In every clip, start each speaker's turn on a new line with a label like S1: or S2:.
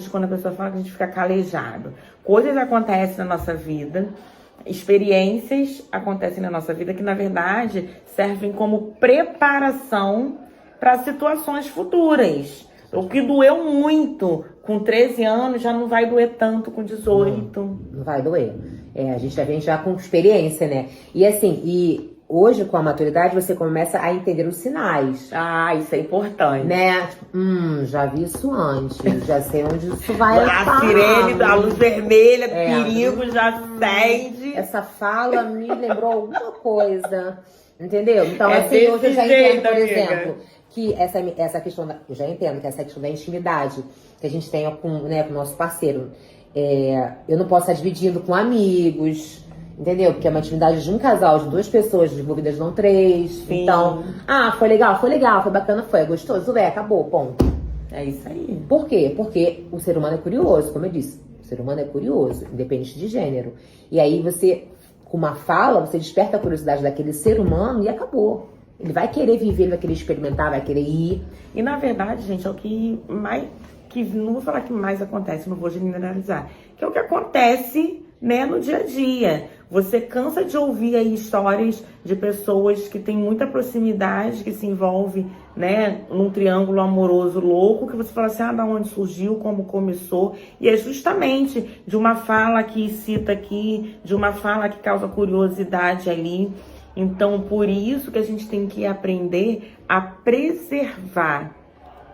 S1: calajados, quando a pessoa fala que a gente fica calejado. Coisas acontecem na nossa vida, experiências acontecem na nossa vida que, na verdade, servem como preparação para situações futuras. O que doeu muito com 13 anos já não vai doer tanto com 18.
S2: Não vai doer. A gente já vem já com experiência, né? E assim, hoje, com a maturidade, você começa a entender os sinais.
S1: Ah, isso é importante.
S2: Né? Tipo, já vi isso antes, já sei onde isso vai
S1: a sirene da luz vermelha, perigo, já acende.
S2: Essa fala me lembrou alguma coisa, entendeu? Então, assim,
S1: desse
S2: hoje eu já
S1: jeito,
S2: entendo, por
S1: amiga.
S2: exemplo, que essa questão, eu já entendo que essa questão da intimidade que a gente tem com o nosso parceiro, eu não posso estar dividindo com amigos, entendeu? Porque é uma intimidade de um casal, de 2 pessoas envolvidas, não 3.
S1: Sim.
S2: Então, foi legal, foi bacana, foi gostoso, acabou, ponto.
S1: É isso aí.
S2: Por quê? Porque o ser humano é curioso, como eu disse. O ser humano é curioso, independente de gênero. E aí você, com uma fala, você desperta a curiosidade daquele ser humano e acabou. Ele vai querer viver, ele vai querer experimentar, vai querer ir.
S1: E na verdade, gente, é o que mais... não vou falar que mais acontece, não vou generalizar. Que é o que acontece, né, no dia a dia. Você cansa de ouvir aí histórias de pessoas que têm muita proximidade, que se envolvem, né, num triângulo amoroso louco, que você fala assim, da onde surgiu, como começou. E é justamente de uma fala que cita aqui, de uma fala que causa curiosidade ali. Então, por isso que a gente tem que aprender a preservar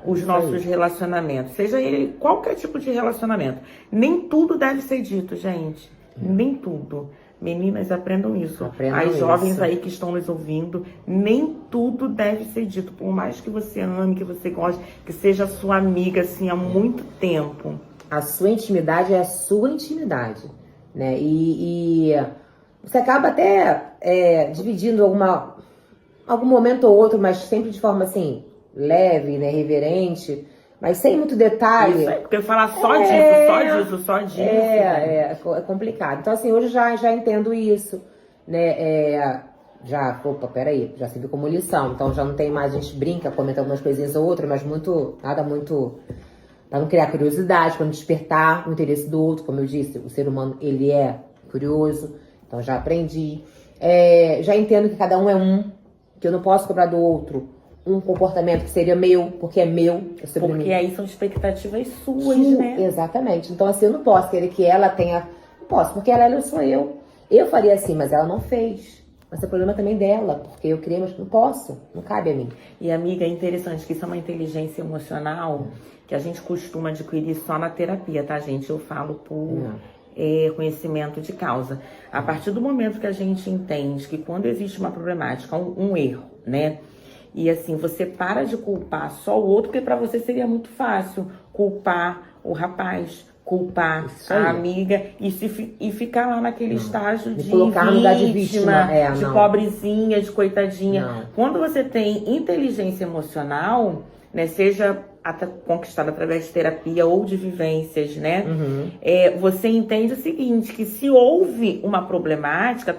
S1: os nossos relacionamentos, seja ele qualquer tipo de relacionamento. Nem tudo deve ser dito, gente. Nem tudo. Meninas, aprendam isso. As jovens aí que estão nos ouvindo, nem tudo deve ser dito. Por mais que você ame, que você goste, que seja sua amiga, assim, há muito tempo.
S2: A sua intimidade é a sua intimidade, né? E você acaba até dividindo algum momento ou outro, mas sempre de forma, assim, leve, né? Reverente, mas sem muito detalhe.
S1: Isso aí, porque falar só disso.
S2: É complicado. Então, assim, hoje já entendo isso, né? Peraí, já se viu como lição. Então, já não tem mais, a gente brinca, comenta algumas coisinhas ou outras, mas nada muito... Pra não criar curiosidade, pra não despertar o interesse do outro. Como eu disse, o ser humano, ele é curioso. Então, já aprendi. Já entendo que cada um é um, que eu não posso cobrar do outro um comportamento que seria meu, porque é meu.
S1: Porque aí são expectativas suas, né?
S2: Exatamente. Então, assim, eu não posso querer que ela tenha... Não posso, porque ela sou eu. Eu faria assim, mas ela não fez. Mas é problema também dela, porque eu criei, mas não posso. Não cabe a mim.
S1: E, amiga, é interessante que isso é uma inteligência emocional que a gente costuma adquirir só na terapia, tá, gente? Eu falo por... conhecimento de causa. A partir do momento que a gente entende que quando existe uma problemática, um erro, né? E assim, você para de culpar só o outro, porque para você seria muito fácil culpar o rapaz, culpar a amiga e ficar lá naquele estágio de
S2: colocar no lugar de vítima,
S1: de pobrezinha, de coitadinha. Não. Quando você tem inteligência emocional, né, seja conquistada através de terapia ou de vivências, né? Você entende o seguinte, que se houve uma problemática,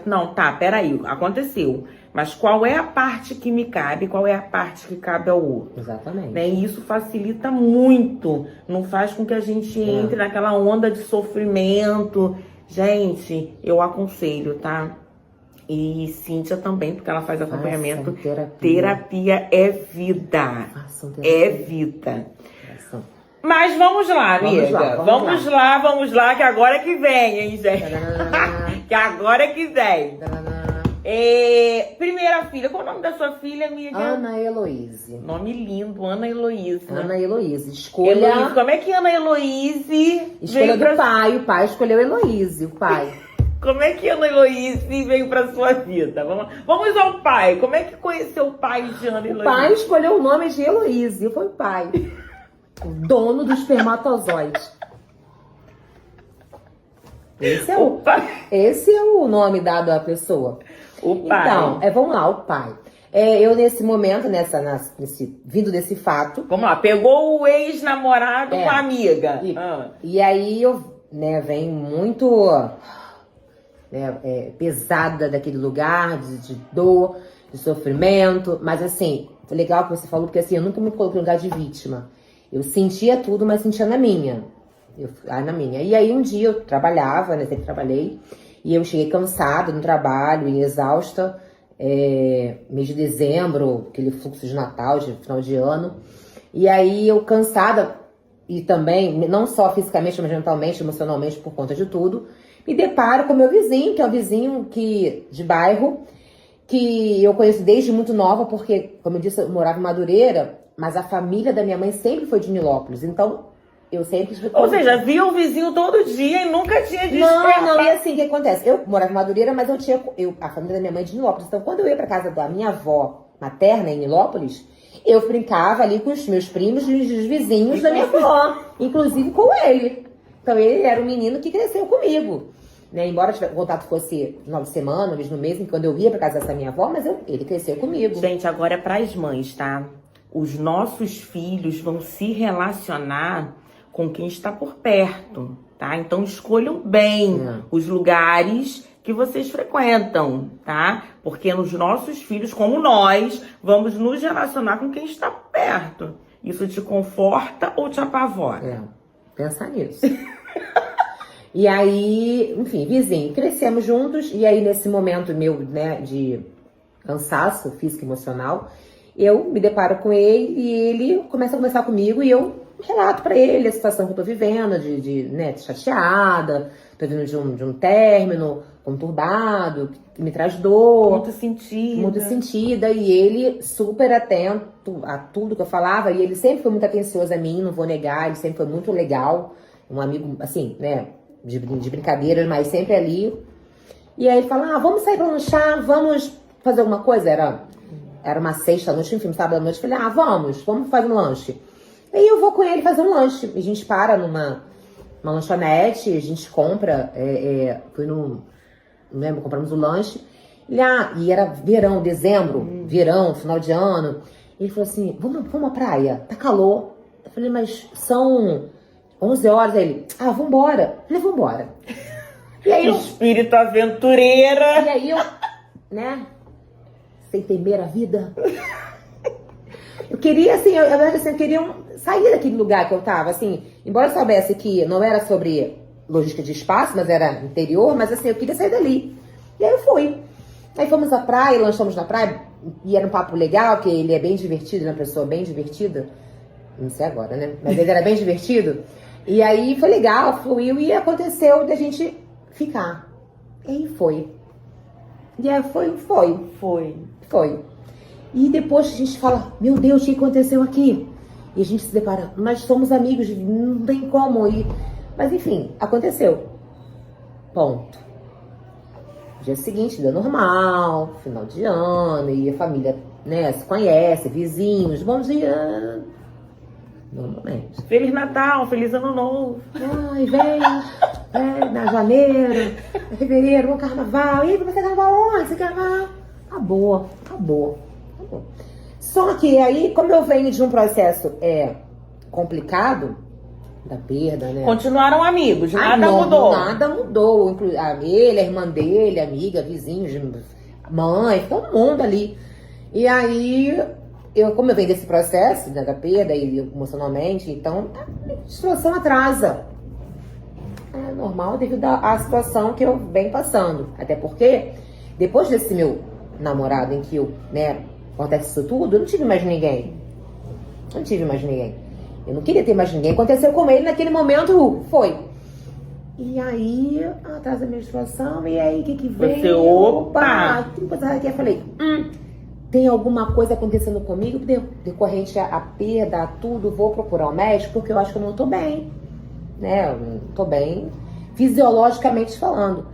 S1: peraí, aconteceu. Mas qual é a parte que me cabe, qual é a parte que cabe ao outro?
S2: Exatamente.
S1: Né? E isso facilita muito, não faz com que a gente entre naquela onda de sofrimento. Gente, eu aconselho, tá? E Cíntia também, porque ela faz acompanhamento. Terapia é vida. É vida. Mas vamos lá, amiga. Vamos lá, que agora é que vem, hein, gente? Que agora é que vem. Primeira filha, qual é o nome da sua filha, amiga?
S2: Ana Heloíse.
S1: Nome lindo, Ana Heloíse.
S2: Ana Heloíse. Escolha.
S1: Como é que Ana Heloíse?
S2: Escolha do pai. O pai escolheu Heloíse, o pai.
S1: Como é que Ana Heloíse veio pra sua vida? Vamos ao pai. Como é que conheceu o pai de Ana Heloíse?
S2: O pai escolheu o nome de Heloíse. Foi o pai. O dono do espermatozoide. Esse é o nome dado à pessoa.
S1: O pai.
S2: Então, vamos lá, o pai. Eu, nesse momento, vindo desse fato...
S1: Vamos lá, pegou o ex-namorado com a amiga.
S2: E aí, vem muito pesada daquele lugar, de dor, de sofrimento. Mas, assim, foi legal que você falou, porque, assim, eu nunca me coloquei no lugar de vítima. Eu sentia tudo, mas sentia na minha. Na minha. E aí um dia eu trabalhava, né? Sempre trabalhei. E eu cheguei cansada no trabalho e exausta. Mês de dezembro, aquele fluxo de Natal, de final de ano. E aí eu cansada, e também, não só fisicamente, mas mentalmente, emocionalmente, por conta de tudo, me deparo com meu vizinho, que é um vizinho de bairro, que eu conheço desde muito nova, porque, como eu disse, eu morava em Madureira, mas a família da minha mãe sempre foi de Nilópolis. Então, eu sempre...
S1: Ou seja, via o vizinho todo dia e nunca tinha despertado.
S2: Não, e assim, o que acontece? Eu morava em Madureira, mas a família da minha mãe é de Nilópolis. Então, quando eu ia pra casa da minha avó materna, em Nilópolis, eu brincava ali com os meus primos e os vizinhos da minha avó, inclusive com ele. Então, ele era um menino que cresceu comigo. Né? Embora o contato fosse no final de semana, uma vez no mês, quando eu ia pra casa dessa minha avó, mas ele cresceu comigo.
S1: Gente, agora é pras mães, tá? Os nossos filhos vão se relacionar com quem está por perto, tá? Então escolham bem os lugares que vocês frequentam, tá? Porque os nossos filhos, como nós, vamos nos relacionar com quem está perto. Isso te conforta ou te apavora?
S2: Pensar nisso. E aí, enfim, vizinho, crescemos juntos. E aí, nesse momento meu, né, de cansaço físico e emocional, eu me deparo com ele e ele começa a conversar comigo e eu relato pra ele a situação que eu tô vivendo, né, chateada, tô vindo de um término conturbado, que me traz dor. Muito sentida. E ele super atento a tudo que eu falava. E ele sempre foi muito atencioso a mim, não vou negar. Ele sempre foi muito legal. Um amigo, assim, né, de brincadeiras, mas sempre ali. E aí ele fala, vamos sair pra lanchar, vamos fazer alguma coisa? Era uma sexta-noite, enfim, sábado à noite. Eu falei, vamos fazer um lanche. Aí eu vou com ele fazer um lanche. A gente para numa lanchonete, a gente compra, não lembro, compramos o lanche. E era verão, dezembro, verão, final de ano. Ele falou assim, vamos à praia, tá calor. Eu falei, mas são 11 horas. Aí ele, vambora. Eu falei, vambora. E aí
S1: Espírito aventureira.
S2: E aí eu, né, sem temer a vida. Eu queria, assim, eu queria sair daquele lugar que eu tava, assim, embora eu soubesse que não era sobre logística de espaço, mas era interior, mas assim, eu queria sair dali. E aí eu fui. Aí fomos à praia, lanchamos na praia, e era um papo legal, que ele é bem divertido, uma pessoa bem divertida. Não sei agora, né? Mas ele era bem divertido. E aí foi legal, fluiu, e aconteceu da gente ficar. E aí foi. E aí foi. E depois a gente fala, meu Deus, o que aconteceu aqui? E a gente se depara, nós somos amigos, não tem como. Mas enfim, aconteceu. Ponto. Dia seguinte, deu normal, final de ano, e a família, né, se conhece, vizinhos, bom dia. Normalmente.
S1: Feliz Natal, Feliz Ano Novo.
S2: Ai, vem, na janeiro, fevereiro, bom carnaval. E aí, você carnaval onde? Você carnaval? Acabou. Só que aí, como eu venho de um processo complicado, da perda, né?
S1: Continuaram amigos, nada mudou.
S2: Nada mudou. Ele, a irmã dele, amiga, vizinhos, mãe, todo mundo ali. E aí, como eu venho desse processo, né, da perda e emocionalmente, então a situação atrasa. É normal devido à situação que eu venho passando. Até porque, depois desse meu namorado em que eu, né, acontece isso tudo, eu não tive mais ninguém. Eu não queria ter mais ninguém. Aconteceu com ele naquele momento, foi. E aí, atrás da minha situação, e aí, o que veio?
S1: Você, opa!
S2: Eu falei, tem alguma coisa acontecendo comigo, decorrente à perda, a tudo, vou procurar um médico, porque eu acho que eu não tô bem. Né, eu não tô bem, fisiologicamente falando.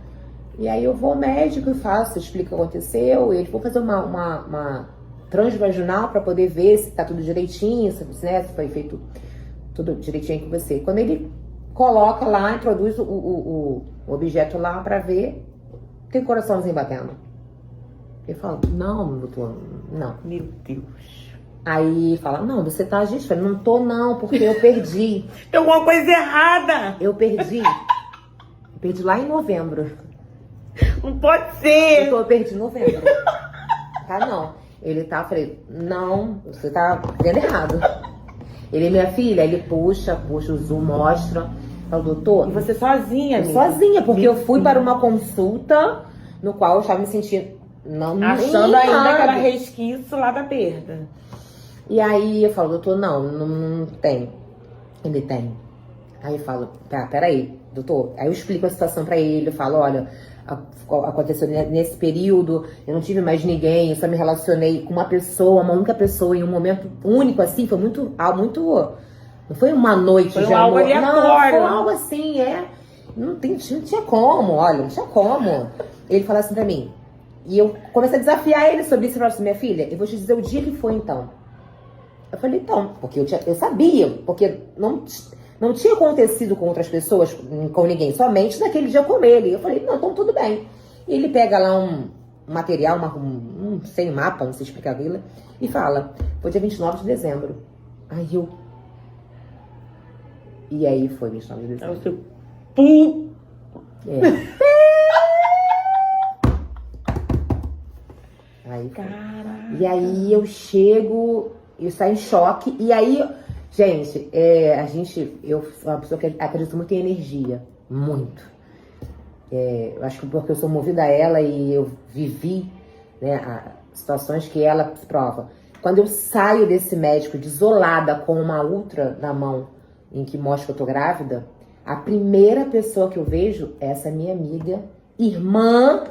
S2: E aí eu vou ao médico e explico o que aconteceu, e ele vou fazer uma transvaginal para poder ver se tá tudo direitinho, se foi feito tudo direitinho com você. Quando ele coloca lá, introduz o objeto lá para ver, tem coraçãozinho batendo. Eu falo, não, doutor, não.
S1: Meu Deus.
S2: Aí fala, não, você tá, gente, eu não tô não, porque eu perdi.
S1: Tem alguma coisa errada.
S2: Eu perdi lá em novembro.
S1: Não pode ser.
S2: Eu perdi em novembro. Tá, não. Ele tá, eu falei, não, você tá vendo errado. Ele, minha filha, ele puxa o zoom, mostra. Falo, doutor...
S1: E você sozinha, amiga?
S2: Sozinha, porque eu fui para uma consulta no qual eu estava me sentindo...
S1: Achando ainda que era resquício lá da perda.
S2: E aí eu falo, doutor, não tem. Ele tem. Aí eu falo, tá, peraí, doutor. Aí eu explico a situação pra ele, eu falo, olha, aconteceu nesse período, eu não tive mais ninguém, eu só me relacionei com uma pessoa, uma única pessoa, em um momento único, assim, foi muito, não foi uma noite
S1: foi
S2: de
S1: algo
S2: amor. Não, foi
S1: né?
S2: algo assim, não tinha como, olha, não tinha como. Ele falou assim pra mim, e eu comecei a desafiar ele sobre isso, eu falei assim, minha filha, eu vou te dizer o dia que foi, então. Eu falei, então, porque eu sabia, porque não tinha acontecido com outras pessoas, com ninguém, somente naquele dia com ele. Eu falei, não, então tudo bem. E ele pega lá um material, sem mapa, não sei explicar aquilo, e fala, foi dia 29 de dezembro. Aí eu... E aí foi 29 de dezembro.
S1: Aí você... Pum!
S2: Aí foi.
S1: Caraca.
S2: E aí eu chego, eu saio em choque, e aí... Gente, eu sou uma pessoa que acredita muito em energia, muito. Eu acho que porque eu sou movida a ela e eu vivi, né, situações que ela prova. Quando eu saio desse médico desolada com uma ultra na mão em que mostra que eu tô grávida, a primeira pessoa que eu vejo é essa minha amiga, irmã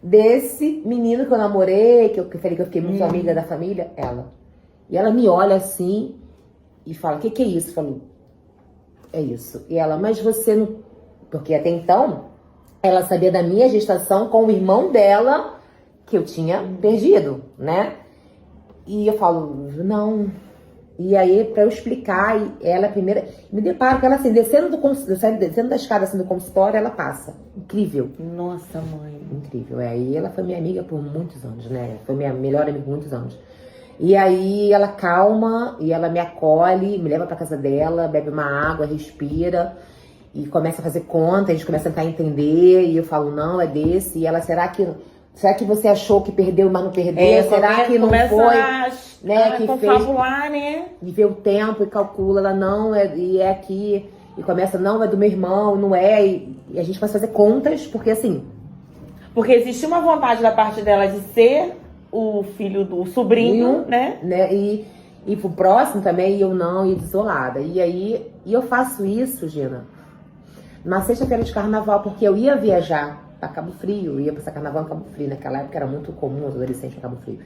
S2: desse menino que eu namorei, que eu falei que eu fiquei muito amiga da família, ela. E ela me olha assim... E fala, o que é isso? Eu falo, é isso. E ela, mas você não... Porque até então, ela sabia da minha gestação com o irmão dela, que eu tinha perdido, né? E eu falo, não. E aí, pra eu explicar, ela primeira... Me deparo com ela assim, descendo da escada assim, do consultório, ela passa. Incrível.
S1: Nossa, mãe.
S2: Incrível. Aí ela foi minha amiga por muitos anos, né? Foi minha melhor amiga por muitos anos. E aí ela calma e ela me acolhe, me leva pra casa dela, bebe uma água, respira e começa a fazer conta, a gente começa a tentar entender e eu falo, não, é desse. E ela, será que você achou que perdeu, mas não perdeu? Será que não foi? Né, que
S1: confabular, né?
S2: E vê o tempo e calcula, ela não, e é aqui. E começa, não, é do meu irmão, não é. E a gente começa a fazer contas, porque assim...
S1: Porque existe uma vontade da parte dela de ser... o filho do sobrinho, né?
S2: E pro próximo também, e eu não, e desolada. E aí, eu faço isso, Gina, na sexta-feira de carnaval, porque eu ia viajar pra Cabo Frio, eu ia passar carnaval em Cabo Frio, naquela época era muito comum os adolescentes pra Cabo Frio.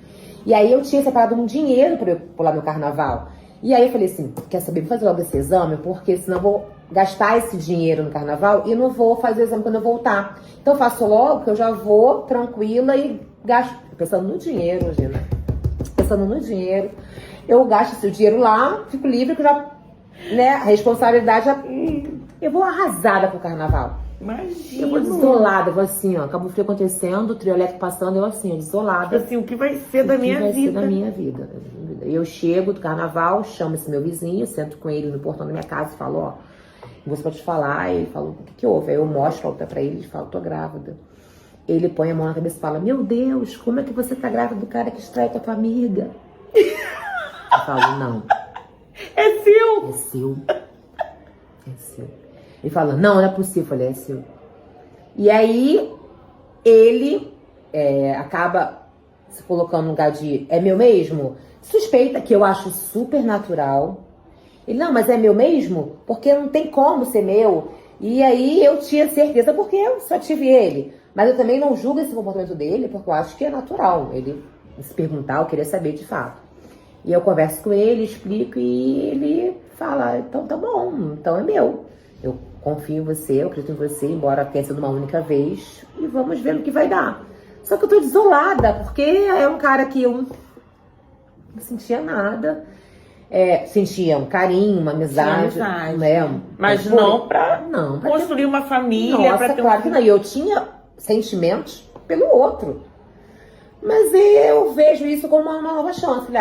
S2: E aí eu tinha separado um dinheiro pra eu pular meu carnaval. E aí eu falei assim, quer saber, vou fazer logo esse exame, porque senão eu vou gastar esse dinheiro no carnaval e não vou fazer o exame quando eu voltar. Então eu faço logo, que eu já vou tranquila e gasto. Pensando no dinheiro, Gina. Pensando no dinheiro. Eu gasto esse dinheiro lá, fico livre, que já, né, a responsabilidade já... Eu vou arrasada pro carnaval.
S1: Imagina.
S2: Eu vou desolada, eu vou assim, ó, Cabo Frio acontecendo, o trio elétrico passando, eu assim, desolada.
S1: Tipo assim, o que vai ser da minha vida? O que vai ser
S2: da minha vida. Eu chego do carnaval, chamo esse meu vizinho, sento com ele no portão da minha casa e falo, ó, você pode falar, e ele fala, o que houve? Aí eu mostro a outra pra ele e falo, tô grávida. Ele põe a mão na cabeça e fala, meu Deus, como é que você tá grávida do cara que extrai tua amiga? Eu falo, não.
S1: É seu!
S2: É seu. É seu. Ele fala, não é possível. Eu falei, é seu. E aí, ele acaba se colocando no lugar de, é meu mesmo? Suspeita, que eu acho super natural. Ele, não, mas é meu mesmo? Porque não tem como ser meu. E aí, eu tinha certeza, porque eu só tive ele. Mas eu também não julgo esse comportamento dele, porque eu acho que é natural. Ele se perguntar, eu queria saber de fato. E eu converso com ele, explico, e ele fala, então tá bom, então é meu. Eu confio em você, eu acredito em você, embora tenha sido uma única vez, e vamos ver no que vai dar. Só que eu tô desolada, porque é um cara que eu não sentia nada. Sentia um carinho, uma amizade. Né?
S1: Mas não pra construir uma família.
S2: Nossa, claro que não. E eu tinha sentimentos pelo outro. Mas eu vejo isso como uma nova chance.